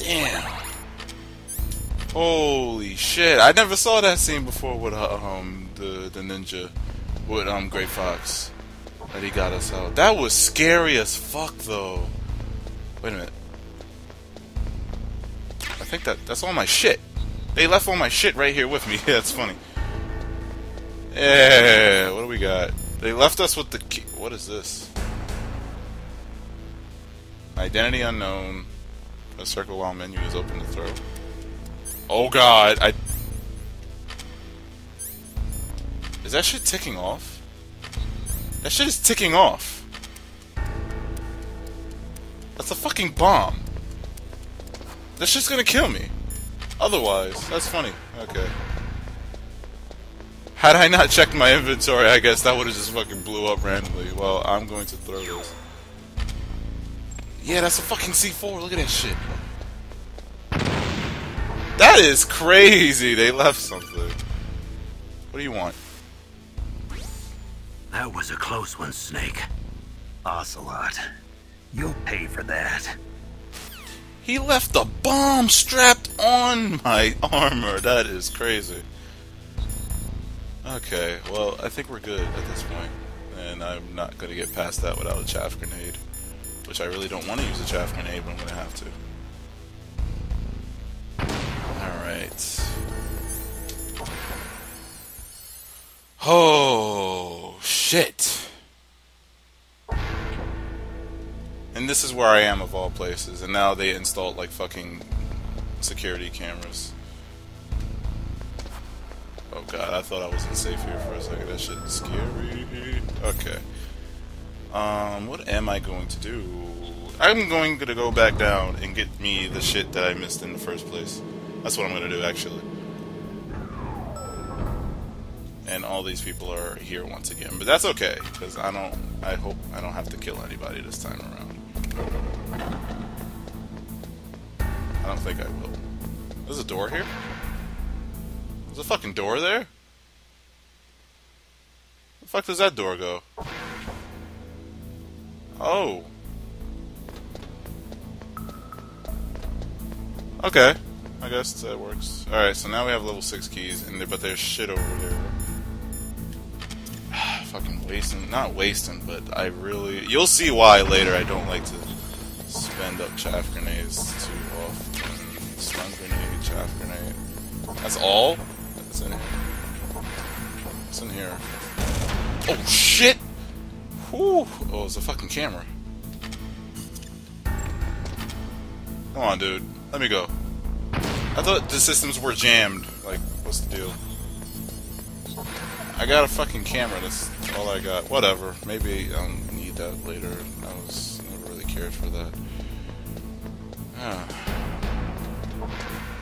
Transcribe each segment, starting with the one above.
Damn. Holy shit! I never saw that scene before with the ninja with Gray Fox that he got us out. That was scary as fuck though. Wait a minute. I think that's all my shit. They left all my shit right here with me. Yeah, that's funny. Yeah, what do we got? They left us with the key. What is this? Identity unknown. A circle while menu is open to throw. Oh god, Is that shit ticking off? That shit is ticking off. That's a fucking bomb. That shit's gonna kill me. Otherwise, that's funny. Okay. Had I not checked my inventory, I guess that would've just fucking blew up randomly. Well, I'm going to throw this. Yeah, that's a fucking C4. Look at that shit. That is crazy. They left something. What do you want? That was a close one, Snake. Ocelot. You'll pay for that. He left a bomb strapped on my armor. That is crazy. Okay, well, I think we're good at this point. And I'm not going to get past that without a chaff grenade. Which I really don't want to use a chaff grenade, but I'm going to have to. Alright. Oh, shit. And this is where I am of all places. And now they installed like fucking security cameras. Oh god, I thought I wasn't safe here for a second. That shit is scary. Okay. What am I going to do? I'm going to go back down and get me the shit that I missed in the first place. That's what I'm going to do, actually. And all these people are here once again. But that's okay, because I hope I don't have to kill anybody this time around. I don't think I will. There's a door here? There's a fucking door there? Where the fuck does that door go? Oh. Okay. I guess that works. Alright, so now we have level 6 keys, but there's shit over there. Fucking wasting. Not wasting, but I really... You'll see why later I don't like to spend up chaff grenades too often. Stun grenade, chaff grenade. That's all? That's in here. What's in here? Oh, shit! Whew! Oh, it's a fucking camera. Come on, dude. Let me go. I thought the systems were jammed. Like, what's the deal? I got a fucking camera. That's all I got. Whatever. Maybe I'll need that later. Never really cared for that.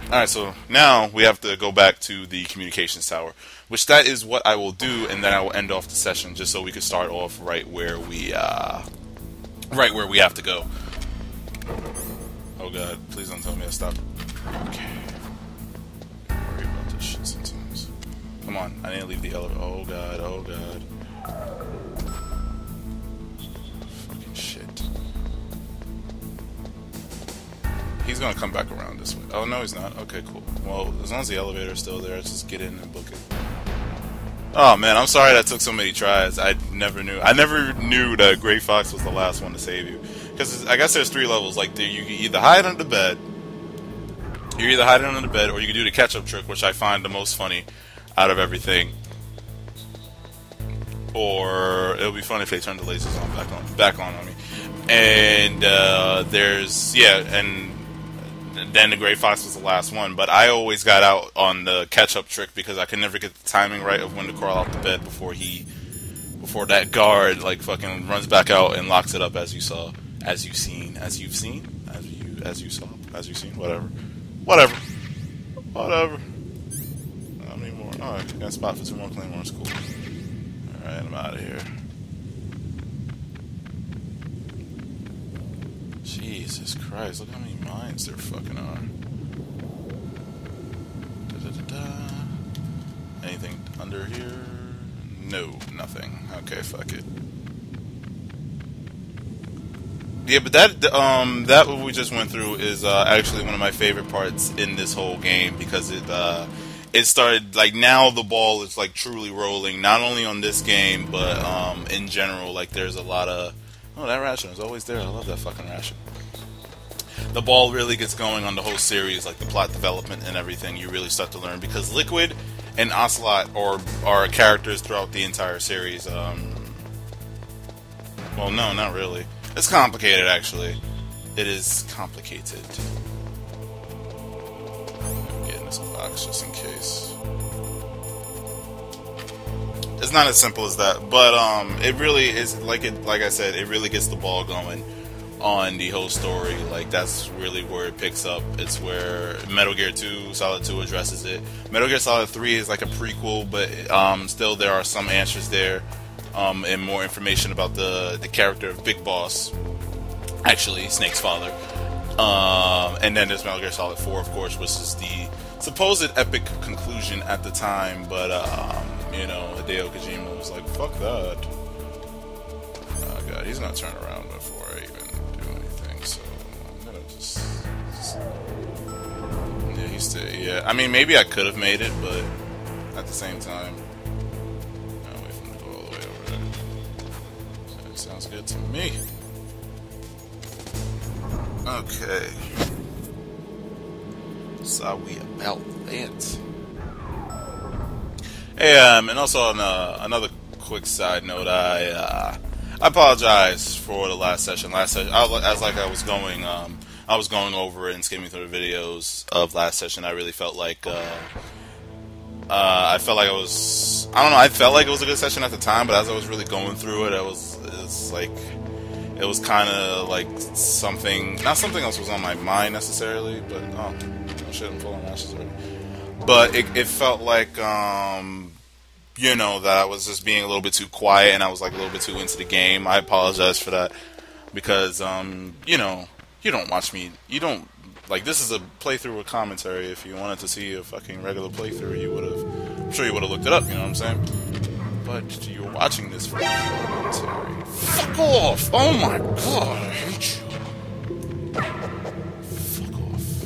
Alright, so now we have to go back to the communications tower, which that is what I will do, and then I will end off the session just so we can start off right where we have to go. Oh god, please don't tell me to stop. Okay. I worry about this shit sometimes. Come on, I didn't leave the elevator. Oh god, oh god. Fucking shit. He's gonna come back around this way. Oh no, he's not. Okay, cool. Well, as long as the elevator's still there, let's just get in and book it. Oh man, I'm sorry that took so many tries. I never knew that Gray Fox was the last one to save you. Because I guess there's 3 levels. Like, you can either hide under the bed, or you can do the catch-up trick, which I find the most funny out of everything. Or it'll be funny if they turn the lasers on back on me. And and then the Gray Fox was the last one. But I always got out on the catch-up trick because I could never get the timing right of when to crawl out the bed before that guard like fucking runs back out and locks it up, as you saw. As you've seen, whatever. How many more? Alright, got a spot for 2 more claymores, cool. Alright, I'm out of here. Jesus Christ, look how many mines there fucking are. Anything under here? No, nothing. Okay, fuck it. Yeah, but that what we just went through is actually one of my favorite parts in this whole game, because it started, like, now the ball is, like, truly rolling, not only on this game, but in general. Like, there's a lot of... Oh, that ration is always there. I love that fucking ration. The ball really gets going on the whole series, like the plot development and everything. You really start to learn, because Liquid and Ocelot are characters throughout the entire series. Well, no, not really. It's complicated, actually. It is complicated. I'm getting this box just in case. It's not as simple as that, but it really is, like I said, it really gets the ball going on the whole story. Like, that's really where it picks up. It's where Metal Gear 2 Solid 2 addresses it. Metal Gear Solid 3 is like a prequel, but still there are some answers there, and more information about the character of Big Boss, actually Snake's father. And then there's Metal Gear Solid 4, of course, which is the supposed epic conclusion at the time, but you know, Hideo Kojima was like, fuck that. Oh god, he's gonna turn around before I even do anything, so I'm gonna just yeah, he's still, yeah, I mean, maybe I could have made it, but at the same time, I'll wait for him to go all the way over there. So it sounds good to me. Okay. So we about that. Hey, and also on another quick side note, I apologize for the last session. I was going over it and skimming through the videos of last session. I really felt like I felt like it was, I don't know, I felt like it was a good session at the time, but as I was really going through it, it was kind of like something, not something else was on my mind necessarily, but oh shit, I'm full of ashes already. But it felt like, you know, that I was just being a little bit too quiet and I was like a little bit too into the game. I apologize for that, because, you know, you don't watch me, you don't, like, this is a playthrough with commentary. If you wanted to see a fucking regular playthrough, you would have, I'm sure you would have looked it up, you know what I'm saying? But you're watching this for commentary. Fuck off! Oh my god, I hate you. Fuck off.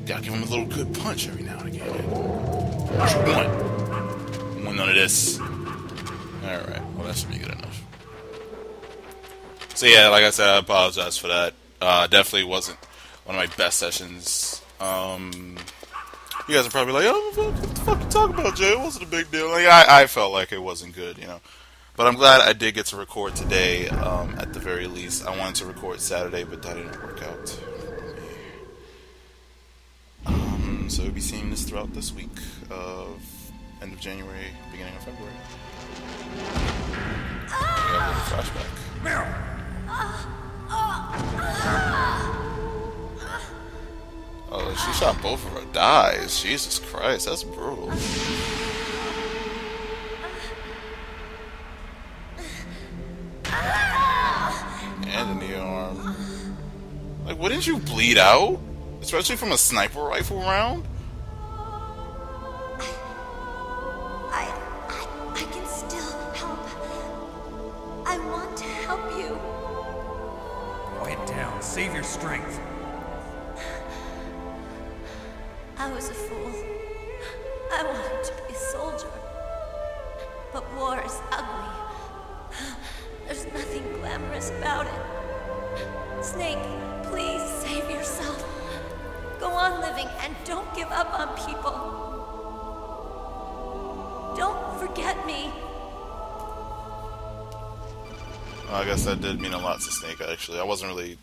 Gotta give him a little good punch every now and again. What you want? I want none of this. Alright, well that should be good enough. So yeah, like I said, I apologize for that. Definitely wasn't one of my best sessions. You guys are probably like, oh, what the fuck you talking about, Jay? It wasn't a big deal. Like, I felt like it wasn't good, you know. But I'm glad I did get to record today, at the very least. I wanted to record Saturday, but that didn't work out for me. So we'll be seeing this throughout this week of end of January, beginning of February. We have a little flashback. Oh, she shot both of her dies. Jesus Christ, that's brutal. And in the arm. Like, wouldn't you bleed out? Especially from a sniper rifle round? I can still help. I want to help you. Quiet down. Save your strength. I was a fool. I wanted to be a soldier. But war is ugly. There's nothing glamorous about it. Snake, please save yourself. Go on living and don't give up on people. Don't forget me. Well, I guess that did mean a lot to Snake, actually. I wasn't really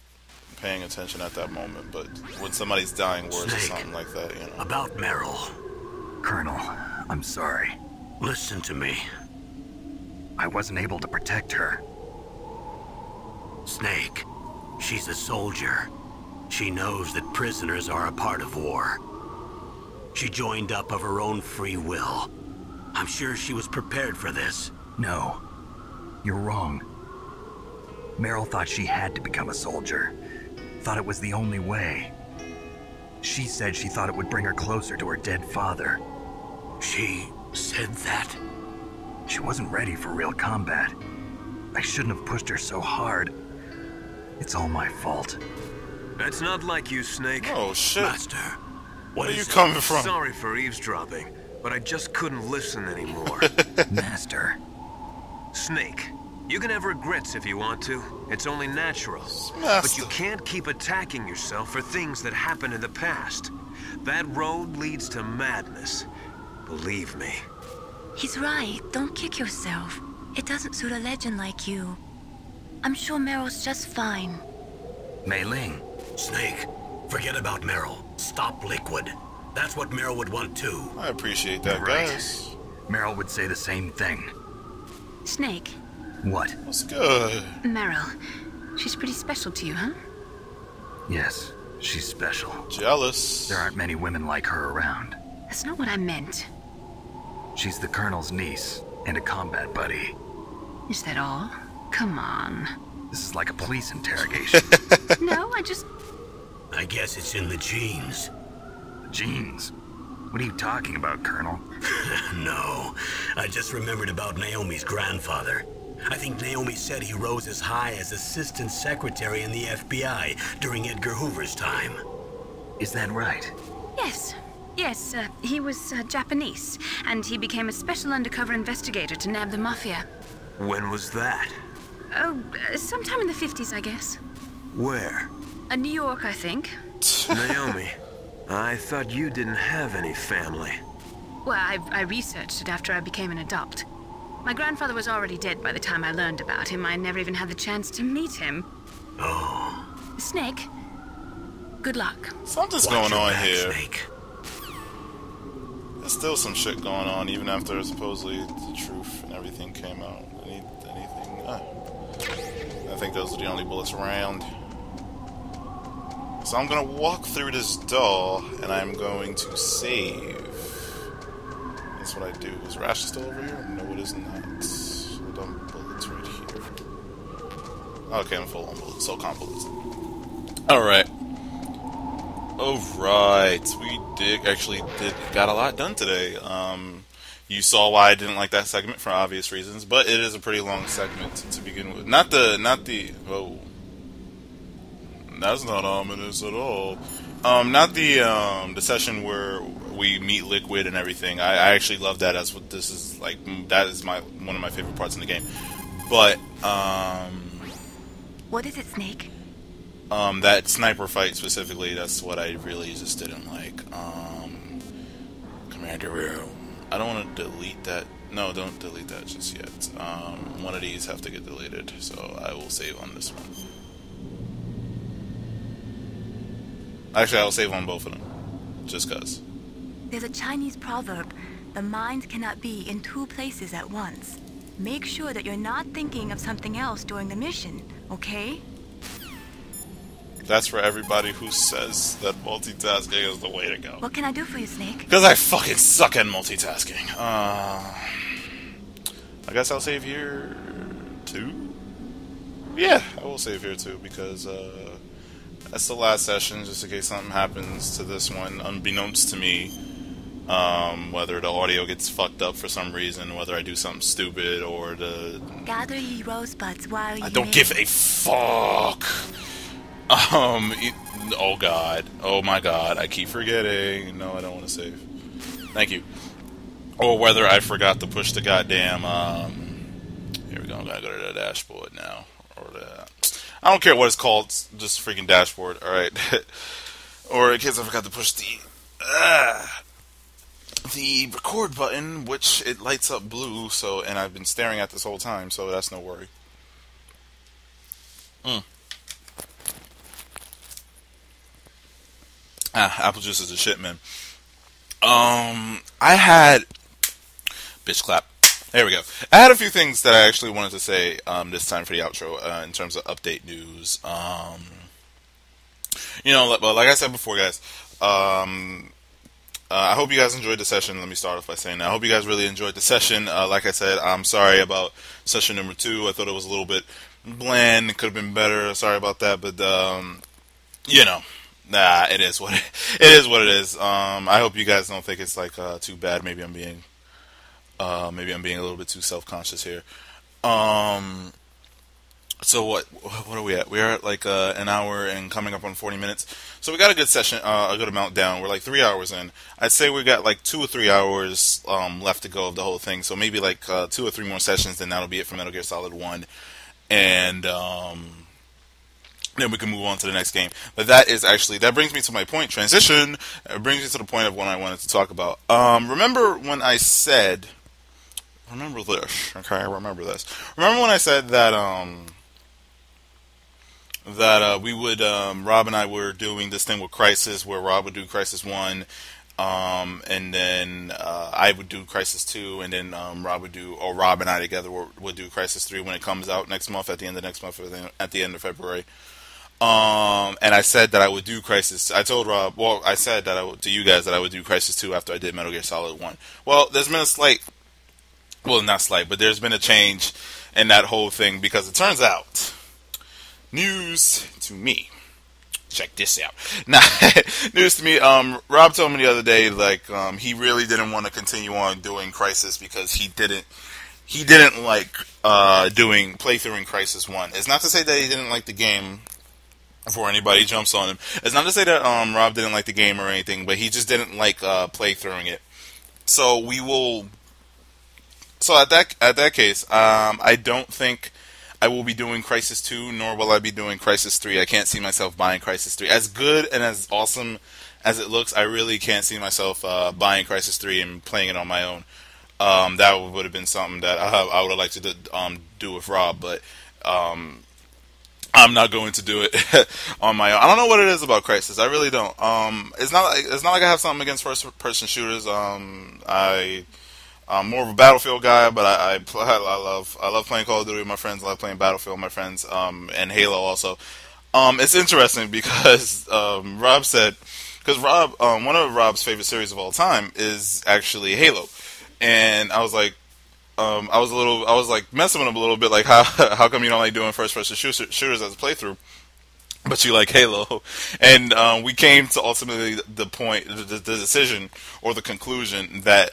paying attention at that moment, but when somebody's dying words or something like that, you know. About Meryl. Colonel, I'm sorry. Listen to me. I wasn't able to protect her. Snake, she's a soldier. She knows that prisoners are a part of war. She joined up of her own free will. I'm sure she was prepared for this. No, you're wrong. Meryl thought she had to become a soldier. Thought it was the only way. She said she thought it would bring her closer to her dead father. She said that? She wasn't ready for real combat. I shouldn't have pushed her so hard. It's all my fault. That's not like you, Snake. Oh, shit. Master, Where are you coming from? Sorry for eavesdropping, but I just couldn't listen anymore. Master. Snake, you can have regrets if you want to. It's only natural. Master. But you can't keep attacking yourself for things that happened in the past. That road leads to madness. Believe me. He's right. Don't kick yourself. It doesn't suit a legend like you. I'm sure Meryl's just fine. Mei Ling. Snake, forget about Meryl. Stop Liquid. That's what Meryl would want too. I appreciate that, Right. guys. Meryl would say the same thing. Snake, What? What's good? Meryl. She's pretty special to you, huh? Yes, she's special. Jealous. There aren't many women like her around. That's not what I meant. She's the Colonel's niece and a combat buddy. Is that all? Come on. This is like a police interrogation. No, I just... I guess it's in the genes. Genes. What are you talking about, Colonel? No, I just remembered about Naomi's grandfather. I think Naomi said he rose as high as assistant secretary in the FBI during Edgar Hoover's time. Is that right? Yes. Yes, he was Japanese, and he became a special undercover investigator to nab the Mafia. When was that? Oh, sometime in the 50s, I guess. Where? New York, I think. Naomi, I thought you didn't have any family. Well, I researched it after I became an adult. My grandfather was already dead by the time I learned about him. I never even had the chance to meet him. Oh. Snake, good luck. Something's Watch going your on back, here. Snake. There's still some shit going on, even after supposedly the truth and everything came out. Anything? I think those are the only bullets around. So I'm gonna walk through this door, and I'm going to save. That's what I do. Is Rash still over here? No, it is not. Hold on, bullets right here. Okay, I'm full on bullets. So calm bullets. Alright. Alright. We got a lot done today. You saw why I didn't like that segment for obvious reasons, but it is a pretty long segment to begin with. Whoa. That's not ominous at all. Not the session where we meet Liquid and everything. I actually love that as what this is like. That is one of my favorite parts in the game. But What is it, Snake? that sniper fight specifically, that's what I really just didn't like. Commander, I don't want to delete that. No, don't delete that just yet. One of these have to get deleted, so I will save on this one. Actually, I'll save on both of them, just cause. There's a Chinese proverb, the mind cannot be in two places at once. Make sure that you're not thinking of something else during the mission, okay? That's for everybody who says that multitasking is the way to go. What can I do for you, Snake? Because I fucking suck at multitasking. I guess I'll save here too? Yeah, I will save here too, because that's the last session, just in case something happens to this one, unbeknownst to me. Whether the audio gets fucked up for some reason, whether I do something stupid, or Gather ye rosebuds while ye I don't may. give a fuck! Oh god. Oh my god, I keep forgetting. No, I don't want to save. Thank you. Or whether I forgot to push the goddamn, here we go, I'm gonna go to the dashboard now. I don't care what it's called, it's just freaking dashboard, alright? Or in case I forgot to push the record button, which it lights up blue, so, and I've been staring at this whole time, so that's no worry. Apple juice is a shit, man. I had... Bitch clap. There we go. I had a few things that I actually wanted to say this time for the outro in terms of update news. You know, like I said before, guys, I hope you guys enjoyed the session. Let me start off by saying that. I hope you guys really enjoyed the session. Like I said, I'm sorry about session number 2. I thought it was a little bit bland. It could have been better. Sorry about that, but, you know. Nah, it is what it is. I hope you guys don't think it's like too bad. Maybe I'm being a little bit too self-conscious here. So what are we at? We are at like an hour and coming up on 40 minutes. So we got a good session, a good amount down. We're like 3 hours in. I'd say we got like 2 or 3 hours left to go of the whole thing. So maybe like 2 or 3 more sessions, then that'll be it for Metal Gear Solid 1. And then we can move on to the next game. But that brings me to my point. Transition. It brings me to the point of what I wanted to talk about. Remember when I said, remember this, okay, remember this. Remember when I said that, we would, Rob and I were doing this thing with Crisis, where Rob would do Crisis 1, and then I would do Crisis 2, and then Rob and I together would do Crisis 3 when it comes out next month, at the end of next month, at the end of February. And I said that I would do Crisis. I told Rob, well, I said that to you guys that I would do Crisis 2 after I did Metal Gear Solid 1. Well, there's been a slight, well, not slight, but there's been a change in that whole thing, because it turns out, news to me. Check this out. Nah, news to me. Rob told me the other day, like, he really didn't want to continue on doing Crisis because he didn't like doing playthrough in Crisis 1. It's not to say that he didn't like the game. Before anybody jumps on him, it's not to say that Rob didn't like the game or anything, but he just didn't like playthroughing it. So we will. So at that case, I don't think I will be doing Crisis 2, nor will I be doing Crisis 3. I can't see myself buying Crisis 3. As good and as awesome as it looks, I really can't see myself buying Crisis 3 and playing it on my own. That would have been something that I would have liked to do with Rob, but I'm not going to do it on my own. I don't know what it is about Crisis. I really don't. It's not like I have something against first-person shooters. I'm more of a Battlefield guy, but I love playing Call of Duty with my friends. I love playing Battlefield with my friends, and Halo also. It's interesting because Rob said, because one of Rob's favorite series of all time is actually Halo, and I was like, I was like messing with him a little bit, like how come you don't like doing first person shooters as a playthrough, but you like Halo? And we came to ultimately the point, the decision or the conclusion that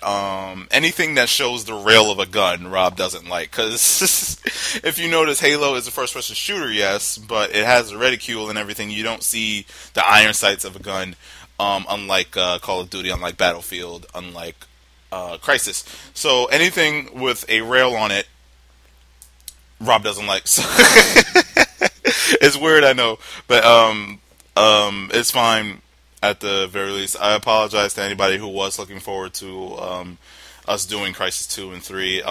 anything that shows the rail of a gun, Rob doesn't like, because if you notice, Halo is a first person shooter, yes, but it has the reticule and everything. You don't see the iron sights of a gun, unlike Call of Duty, unlike Battlefield, unlike Crisis. So anything with a rail on it, Rob doesn't like. So it's weird, I know, but it's fine at the very least. I apologize to anybody who was looking forward to us doing Crisis 2 and 3,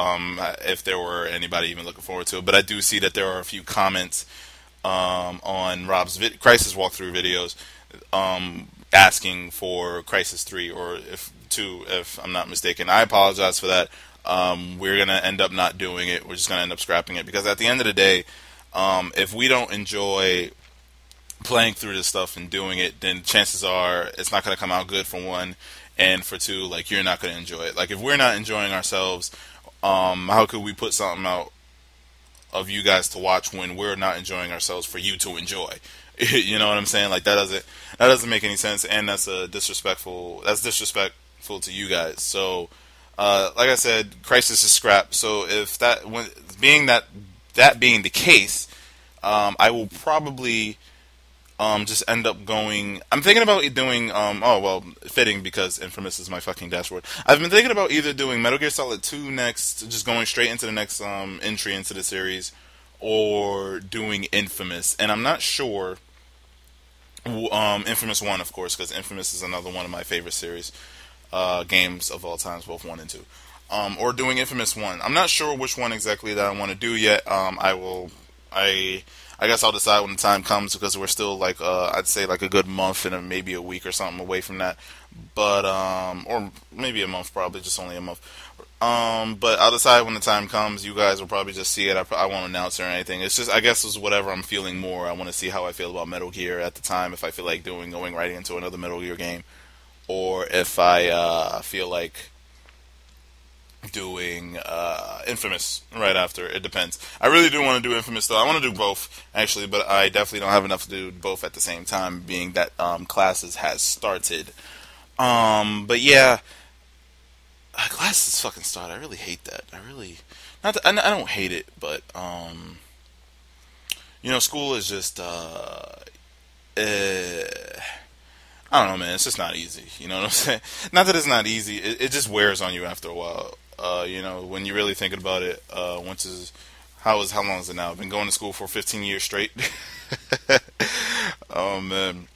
if there were anybody even looking forward to it. But I do see that there are a few comments on Rob's Crisis walkthrough videos asking for Crisis 3 or if 2, if I'm not mistaken. I apologize for that. We're going to end up not doing it. We're just going to end up scrapping it, because at the end of the day, if we don't enjoy playing through this stuff and doing it, then chances are it's not going to come out good, for one, and for two, like, you're not going to enjoy it. Like, if we're not enjoying ourselves, how could we put something out of you guys to watch when we're not enjoying ourselves for you to enjoy? You know what I'm saying? Like, that doesn't make any sense, and that's disrespectful to you guys. So, like I said, Crisis is scrapped. So if being the case, I will probably just end up going. I'm thinking about doing. Fitting, because Infamous is my fucking dashboard. I've been thinking about either doing Metal Gear Solid 2 next, just going straight into the next entry into the series, or doing Infamous, and I'm not sure. Infamous 1, of course, because Infamous is another one of my favorite series games of all times, both 1 and 2. Or doing Infamous 1. I'm not sure which one exactly that I want to do yet. I guess I'll decide when the time comes, because we're still like I'd say like a good month and maybe a week or something away from that. But or maybe a month, probably just only a month. But I'll decide when the time comes. You guys will probably just see it. I won't announce it or anything. It's just, I guess it's whatever I'm feeling more. I want to see how I feel about Metal Gear at the time. If I feel like going right into another Metal Gear game, or if I feel like doing Infamous right after. It depends. I really do want to do Infamous, though. I want to do both, actually, but I definitely don't have enough to do both at the same time, being that Classes has started. But yeah, Classes fucking started. I really hate that. I don't hate it, but school is just, I don't know, man. It's just not easy. You know what I'm saying? Not that it's not easy. It just wears on you after a while. When you're really thinking about it, how long is it now? I've been going to school for 15 years straight. Oh man.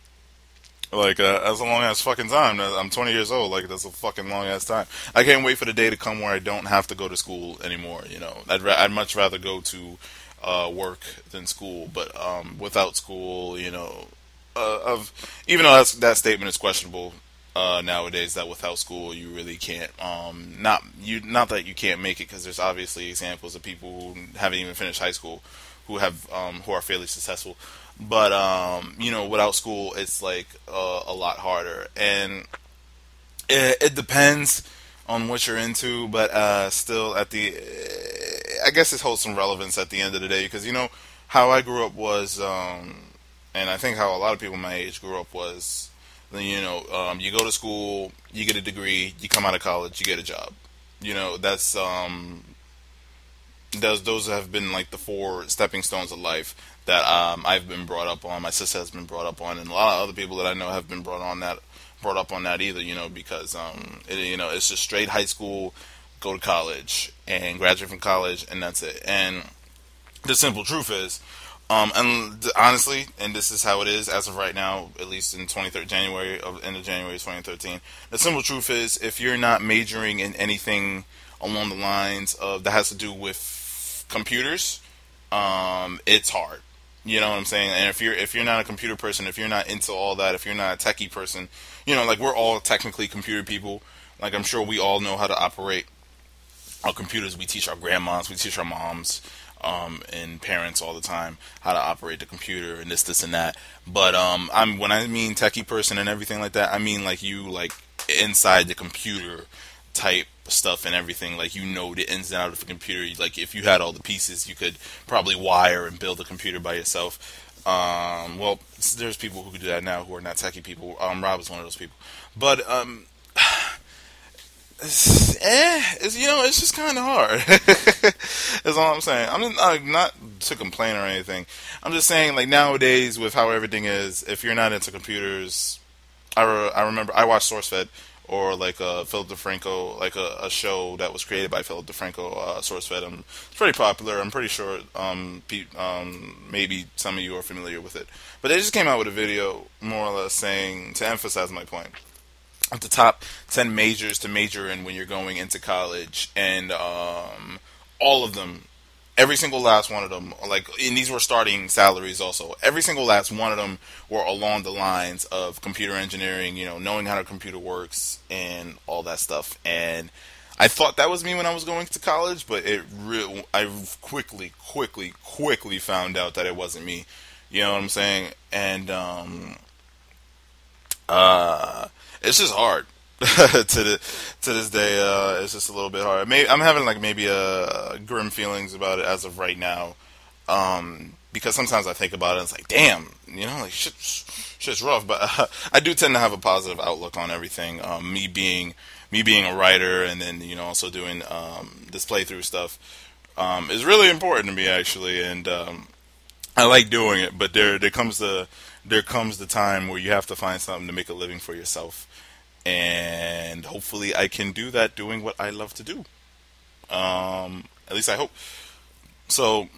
Like, that's a long ass fucking time. I'm 20 years old. Like, that's a fucking long ass time. I can't wait for the day to come where I don't have to go to school anymore. I'd much rather go to work than school. But without school, even though that statement is questionable nowadays, that without school you really can't. Not that you can't make it, because there's obviously examples of people who haven't even finished high school who are fairly successful. But without school, it's like a lot harder, and it depends on what you're into. But still, I guess it holds some relevance at the end of the day, because how I grew up was, and I think how a lot of people my age grew up was, you go to school, you get a degree, you come out of college, you get a job. That's those have been like the 4 stepping stones of life that I've been brought up on. My sister has been brought up on, and a lot of other people that I know have been brought up on that either. Because it's just straight high school, go to college, and graduate from college, and that's it. And the simple truth is, and honestly, and this is how it is as of right now, at least in end of January 2013. The simple truth is, if you're not majoring in anything along the lines of that has to do with computers, it's hard. You know what I'm saying? And if you're not a computer person, if you're not into all that, if you're not a techie person, like we're all technically computer people. Like, I'm sure we all know how to operate our computers. We teach our grandmas, we teach our moms, and parents all the time how to operate the computer and this and that. But when I mean techie person and everything like that, I mean like inside the computer type stuff and everything. Like, the ins and outs of the computer. Like, if you had all the pieces, you could probably wire and build a computer by yourself. Well, there's people who could do that now who are not techie people. Rob is one of those people. But it's just kind of hard. That's all I'm saying. I'm not to complain or anything. I'm just saying, like, nowadays with how everything is, if you're not into computers, I remember I watched SourceFed, or like Philip DeFranco, like a show that was created by Philip DeFranco, SourceFed. It's pretty popular. I'm pretty sure maybe some of you are familiar with it. But they just came out with a video more or less saying, to emphasize my point, of the top 10 majors to major in when you're going into college, and all of them, every single last one of them, like, and these were starting salaries also, every single last one of them were along the lines of computer engineering, knowing how the computer works and all that stuff. And I thought that was me when I was going to college, but I quickly found out that it wasn't me. You know what I'm saying? And it's just hard. to this day, it's just a little bit hard. I'm having maybe grim feelings about it as of right now, because sometimes I think about it and it's like, damn, shit's rough. But I do tend to have a positive outlook on everything. Me being a writer, and then also doing this playthrough stuff is really important to me, actually, and I like doing it. But there comes the time where you have to find something to make a living for yourself. And hopefully I can do that doing what I love to do. At least I hope. So,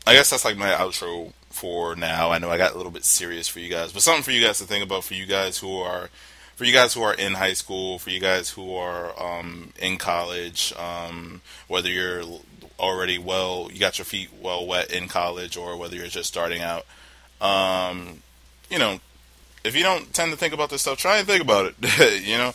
I guess that's like my outro for now. I know I got a little bit serious for you guys, but something for you guys to think about, for you guys who are in high school, for you guys who are in college, whether you're already you got your feet well wet in college, or whether you're just starting out. If you don't tend to think about this stuff, try and think about it.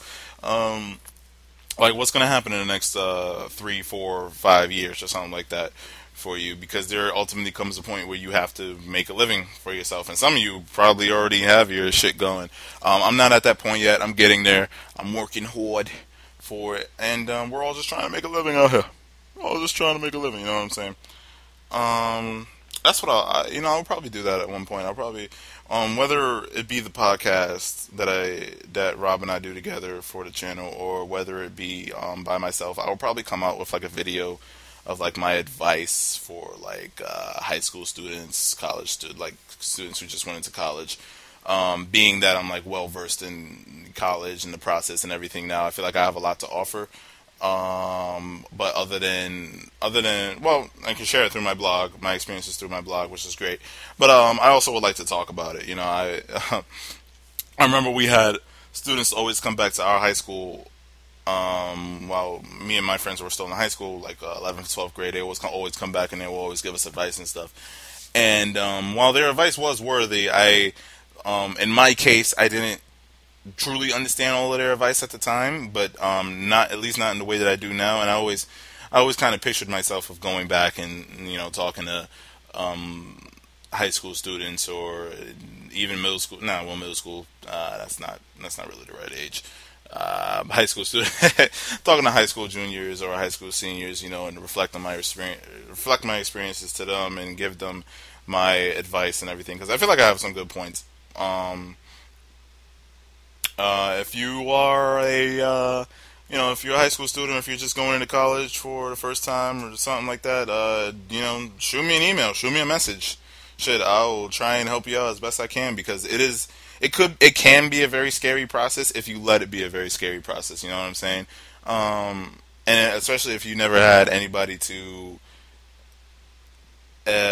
Like, what's going to happen in the next 3, 4, 5 years or something like that for you, because there ultimately comes a point where you have to make a living for yourself, and some of you probably already have your shit going. I'm not at that point yet. I'm getting there. I'm working hard for it, and we're all just trying to make a living out here. We're all just trying to make a living, you know what I'm saying? That's what I'll probably do that at one point. I'll probably, whether it be the podcast that Rob and I do together for the channel, or whether it be by myself, I'll probably come out with like a video of like my advice for like high school students, like students who just went into college. Being that I'm like well versed in college and the process and everything now, I feel like I have a lot to offer. But other than well, I can share it through my blog, my experiences through my blog, which is great. But I also would like to talk about it. You know, I remember we had students always come back to our high school while me and my friends were still in high school, like 11th, 12th grade. They always come back and they will always give us advice and stuff. And while their advice was worthy, in my case, I didn't truly understand all of their advice at the time, but not at least not in the way that I do now. And I always kind of pictured myself of going back and talking to high school students or even middle school. No, well, middle school that's not really the right age. High school student, talking to high school juniors or high school seniors, and reflect my experiences to them and give them my advice and everything, because I feel like I have some good points. If you are if you're a high school student, if you're just going into college for the first time or something like that, shoot me an email, shoot me a message. Shit, I'll try and help you out as best I can, because it can be a very scary process if you let it be a very scary process. You know what I'm saying? And especially if you never had anybody to really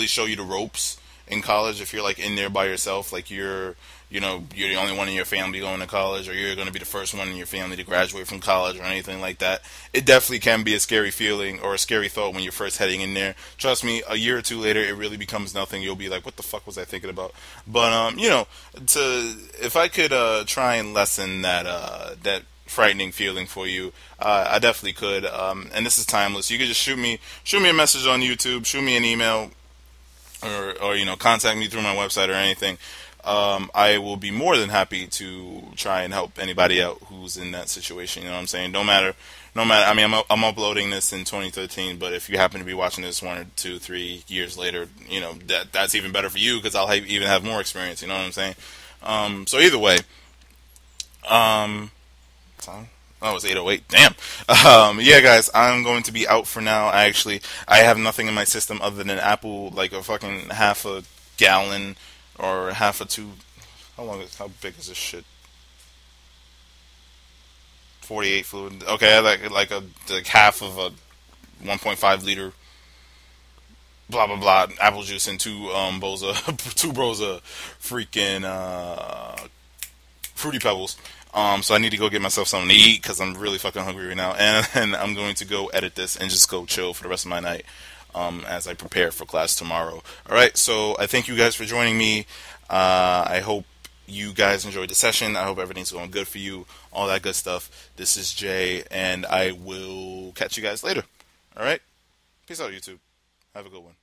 show you the ropes in college. If you're like in there by yourself, like you're the only one in your family going to college, or you're going to be the first one in your family to graduate from college or anything like that, it definitely can be a scary feeling or a scary thought when you're first heading in there. Trust me, a year or two later, it really becomes nothing. You'll be like, what the fuck was I thinking about? But if I could try and lessen that frightening feeling for you, I definitely could. And this is timeless. You could just shoot me a message on YouTube, shoot me an email, or contact me through my website or anything. I will be more than happy to try and help anybody out who's in that situation. You know what I'm saying? No matter. I mean, I'm uploading this in 2013, but if you happen to be watching this 1 or 2, 3 years later, that's even better for you, because I'll even have more experience. You know what I'm saying? So either way, Oh, it's 8:08. Damn. Yeah, guys, I'm going to be out for now. I have nothing in my system other than Apple, like a fucking half a gallon or half a two. How big is this shit? 48 fluid. Okay, like half of a 1.5 liter. Blah blah blah. Apple juice and two bowls of freaking Fruity Pebbles. So I need to go get myself something to eat, because I'm really fucking hungry right now, and I'm going to go edit this and just go chill for the rest of my night as I prepare for class tomorrow. Alright, so I thank you guys for joining me. I hope you guys enjoyed the session. I hope everything's going good for you, all that good stuff. This is Jay, and I will catch you guys later. Alright? Peace out, YouTube. Have a good one.